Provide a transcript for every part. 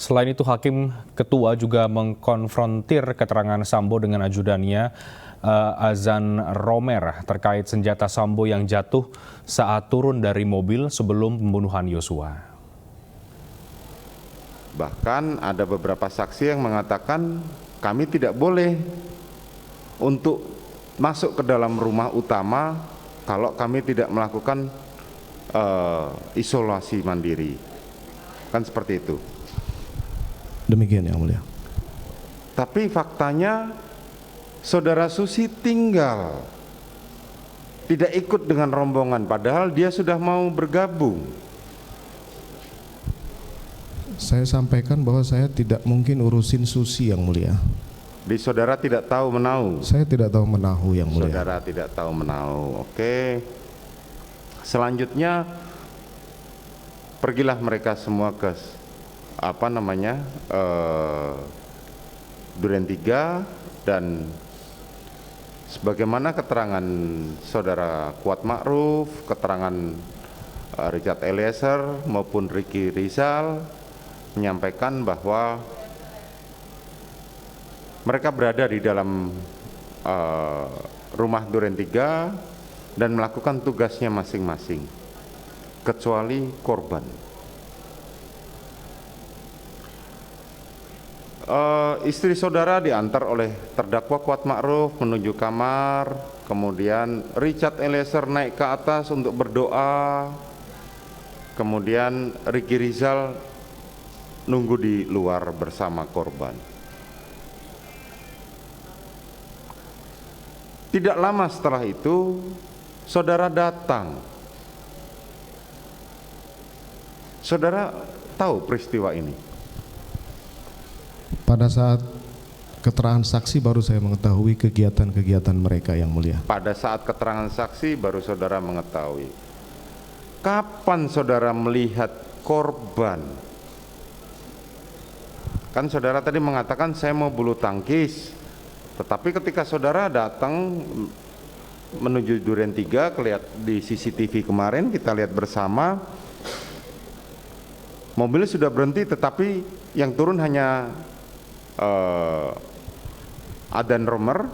Selain itu, Hakim Ketua juga mengkonfrontir keterangan Sambo dengan ajudannya Azan Romer terkait senjata Sambo yang jatuh saat turun dari mobil sebelum pembunuhan Yosua. Bahkan ada beberapa saksi yang mengatakan kami tidak boleh untuk masuk ke dalam rumah utama kalau kami tidak melakukan isolasi mandiri. Kan seperti itu. Demikian Yang Mulia. Tapi faktanya Saudara Susi tinggal, tidak ikut dengan rombongan, padahal dia sudah mau bergabung. Saya sampaikan bahwa saya tidak mungkin urusin Susi Yang Mulia. Di saudara tidak tahu menahu. Saya tidak tahu menahu Yang Mulia. Saudara tidak tahu menahu. Oke. Selanjutnya pergilah mereka semua ke Duren 3 dan sebagaimana keterangan saudara Kuat Ma'ruf, keterangan Richard Eliezer maupun Ricky Rizal menyampaikan bahwa mereka berada di dalam rumah Duren 3 dan melakukan tugasnya masing-masing, kecuali korban. Istri saudara diantar oleh terdakwa Kuat Ma'ruf menuju kamar, kemudian Richard Eliezer naik ke atas untuk berdoa, kemudian Ricky Rizal nunggu di luar bersama korban. Tidak lama setelah itu, saudara datang. Saudara tahu peristiwa ini? Pada saat keterangan saksi baru saya mengetahui kegiatan-kegiatan mereka Yang Mulia. Pada saat keterangan saksi baru saudara mengetahui. Kapan saudara melihat korban? Kan saudara tadi mengatakan saya mau bulu tangkis, tetapi ketika saudara datang menuju Duren 3, kelihatan di CCTV kemarin kita lihat bersama, mobil sudah berhenti tetapi yang turun hanya Azan Romer.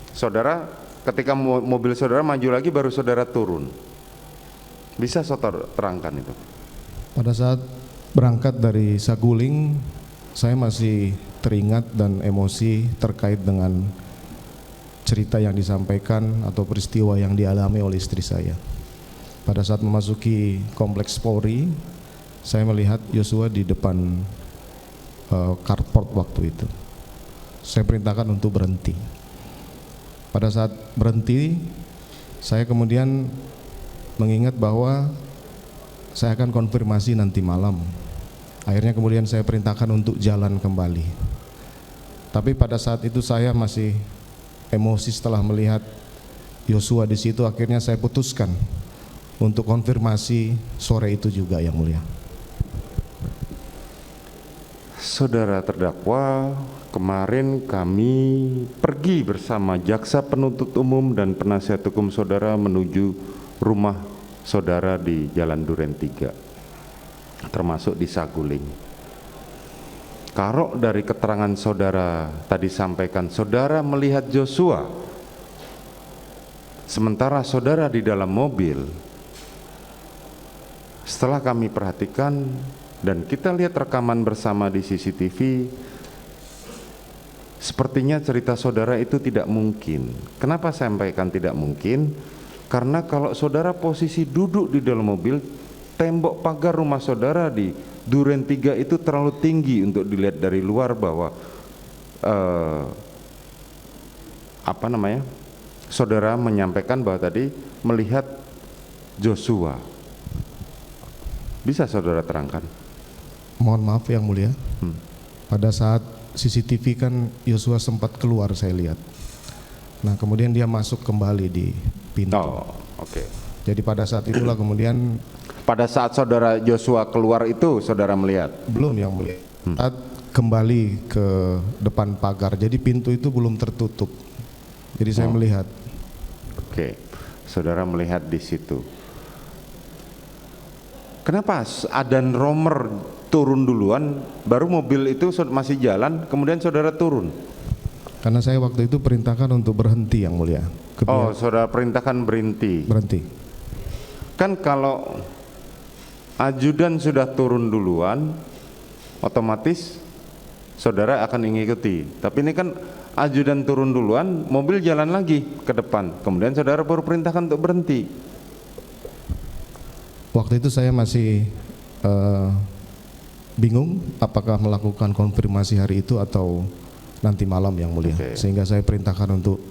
Saudara, ketika mobil saudara maju lagi baru saudara turun. Bisa saudara terangkan itu? Pada saat berangkat dari Saguling, saya masih teringat dan emosi terkait dengan cerita yang disampaikan atau peristiwa yang dialami oleh istri saya. Pada saat memasuki kompleks Polri, saya melihat Yosua di depan carport waktu itu. Saya perintahkan untuk berhenti. Pada saat berhenti, saya kemudian mengingat bahwa saya akan konfirmasi nanti malam. Akhirnya kemudian saya perintahkan untuk jalan kembali. Tapi pada saat itu saya masih emosi setelah melihat Yosua di situ. Akhirnya saya putuskan untuk konfirmasi sore itu juga Yang Mulia. Saudara terdakwa, kemarin kami pergi bersama jaksa penuntut umum dan penasihat hukum saudara menuju rumah saudara di Jalan Duren 3, termasuk di Saguling. Kalau dari keterangan saudara tadi sampaikan, saudara melihat Joshua, sementara saudara di dalam mobil. Setelah kami perhatikan dan kita lihat rekaman bersama di CCTV, sepertinya cerita saudara itu tidak mungkin. Kenapa saya sampaikan tidak mungkin? Karena kalau saudara posisi duduk di dalam mobil, tembok pagar rumah saudara di Duren 3 itu terlalu tinggi untuk dilihat dari luar bahwa saudara menyampaikan bahwa tadi melihat Joshua. Bisa saudara terangkan? Mohon maaf Yang Mulia. Pada saat CCTV kan Yosua sempat keluar saya lihat. Nah kemudian dia masuk kembali di pintu. Oh, oke. Jadi pada saat itulah kemudian. Pada saat saudara Joshua keluar itu saudara melihat? Belum Yang Mulia. Saat kembali ke depan pagar, jadi pintu itu belum tertutup. Jadi saya melihat. Oke, saudara melihat di situ. Kenapa Azan Romer turun duluan, baru mobil itu masih jalan, kemudian saudara turun? Karena saya waktu itu perintahkan untuk berhenti yang mulia. Oh, saudara perintahkan berhenti. Berhenti. Kan kalau ajudan sudah turun duluan, otomatis saudara akan mengikuti. Tapi ini kan ajudan turun duluan, mobil jalan lagi ke depan, kemudian saudara baru perintahkan untuk berhenti. Waktu itu saya masih bingung apakah melakukan konfirmasi hari itu atau nanti malam yang mulia. Sehingga saya perintahkan untuk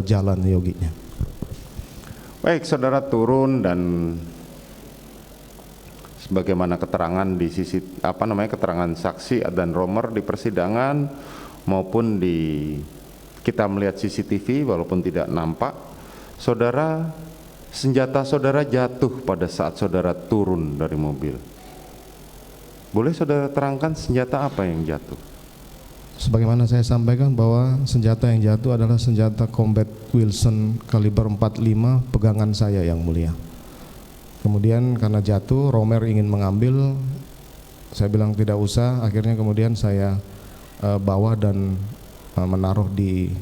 jalan yoginya. Baik, saudara turun dan sebagaimana keterangan di sisi keterangan saksi Adan Romer di persidangan maupun kita melihat CCTV walaupun tidak nampak, senjata saudara jatuh pada saat saudara turun dari mobil. Boleh saudara terangkan senjata apa yang jatuh? Sebagaimana saya sampaikan bahwa senjata yang jatuh adalah senjata Combat Wilson kaliber 45 pegangan saya yang mulia. Kemudian karena jatuh, Romer ingin mengambil, saya bilang tidak usah, akhirnya kemudian saya bawa dan menaruh di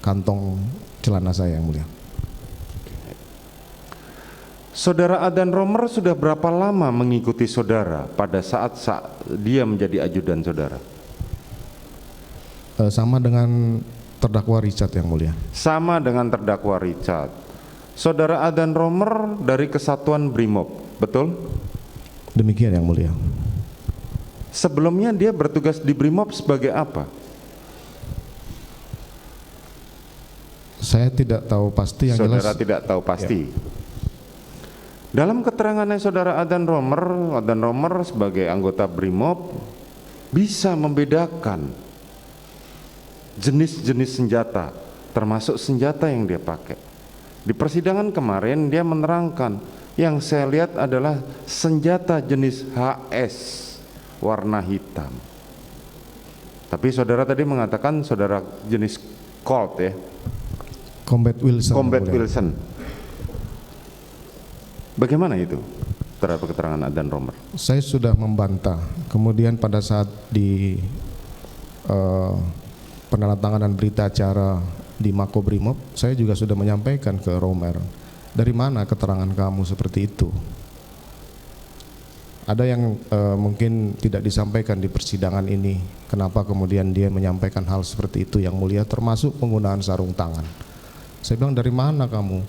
kantong celana saya yang mulia. Saudara Adan Romer sudah berapa lama mengikuti saudara pada saat dia menjadi ajudan saudara? Sama dengan terdakwa Richard yang mulia. Sama dengan terdakwa Richard. Saudara Adan Romer dari Kesatuan Brimob, betul? Demikian yang mulia. Sebelumnya dia bertugas di Brimob sebagai apa? Saya tidak tahu pasti, yang saudara jelas tidak tahu pasti. Ya. Dalam keterangannya saudara Adan Romer sebagai anggota Brimob bisa membedakan jenis-jenis senjata, termasuk senjata yang dia pakai. Di persidangan kemarin dia menerangkan, yang saya lihat adalah senjata jenis HS warna hitam. Tapi saudara tadi mengatakan saudara jenis Colt ya? Combat Wilson. Combat Wilson. Bagaimana itu terhadap keterangan Adan Romer? Saya sudah membantah. Kemudian pada saat di penandatanganan berita acara di Makobrimob, saya juga sudah menyampaikan ke Romer, dari mana keterangan kamu seperti itu? Ada yang mungkin tidak disampaikan di persidangan ini. Kenapa kemudian dia menyampaikan hal seperti itu yang mulia, termasuk penggunaan sarung tangan. Saya bilang, dari mana kamu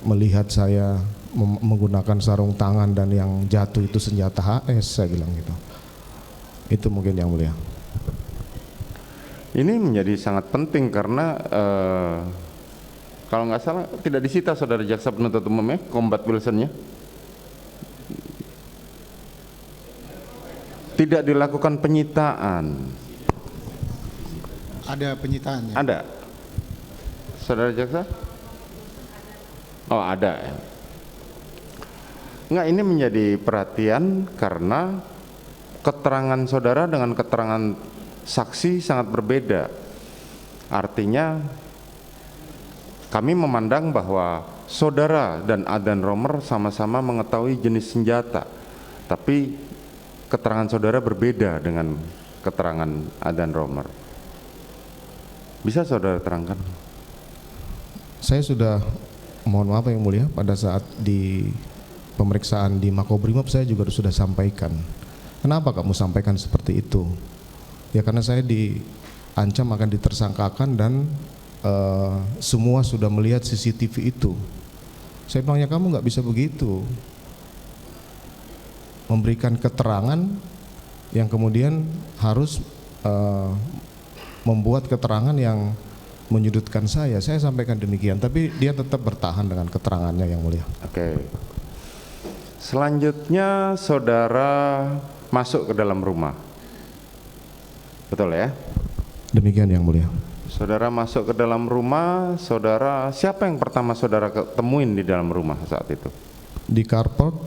melihat saya menggunakan sarung tangan dan yang jatuh itu senjata HS, saya bilang gitu. Itu mungkin yang mulia. Ini menjadi sangat penting karena kalau nggak salah tidak disita saudara jaksa penuntut umum ya, Combat Wilsonnya. Tidak dilakukan penyitaan. Ada penyitaannya. Ada. Saudara jaksa? Oh, ada ya. Enggak, ini menjadi perhatian karena keterangan saudara dengan keterangan saksi sangat berbeda. Artinya kami memandang bahwa saudara dan Adan Romer sama-sama mengetahui jenis senjata, tapi keterangan saudara berbeda dengan keterangan Adan Romer. Bisa saudara terangkan? Saya sudah, mohon maaf yang mulia, pada saat di pemeriksaan di Makobrimob saya juga sudah sampaikan. Kenapa kamu sampaikan seperti itu? Ya karena saya diancam akan ditersangkakan dan semua sudah melihat CCTV itu. Saya bilang, ya kamu nggak bisa begitu, memberikan keterangan yang kemudian harus membuat keterangan yang menyudutkan saya. Saya sampaikan demikian, tapi dia tetap bertahan dengan keterangannya yang mulia. Oke. Selanjutnya saudara masuk ke dalam rumah, betul ya? Demikian yang mulia. Saudara masuk ke dalam rumah, saudara, siapa yang pertama saudara ketemuin di dalam rumah saat itu? Di carport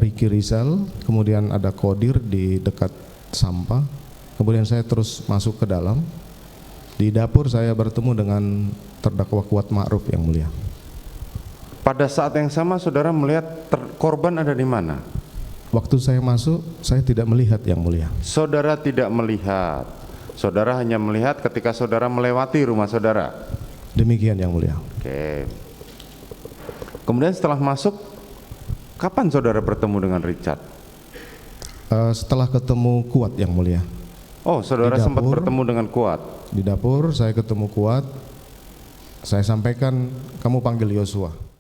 Ricky Rizal, kemudian ada Kodir di dekat sampah, kemudian saya terus masuk ke dalam. Di dapur saya bertemu dengan terdakwa Kuat Ma'ruf yang mulia. Pada saat yang sama saudara melihat korban ada di mana? Waktu saya masuk, saya tidak melihat yang mulia. Saudara tidak melihat. Saudara hanya melihat ketika saudara melewati rumah saudara. Demikian yang mulia. Oke. Kemudian setelah masuk, kapan saudara bertemu dengan Richard? Setelah ketemu Kuat yang mulia. Oh, saudara Di sempat dapur. bertemu dengan Kuat. Di dapur saya ketemu Kuat. Saya sampaikan, kamu panggil Yosua.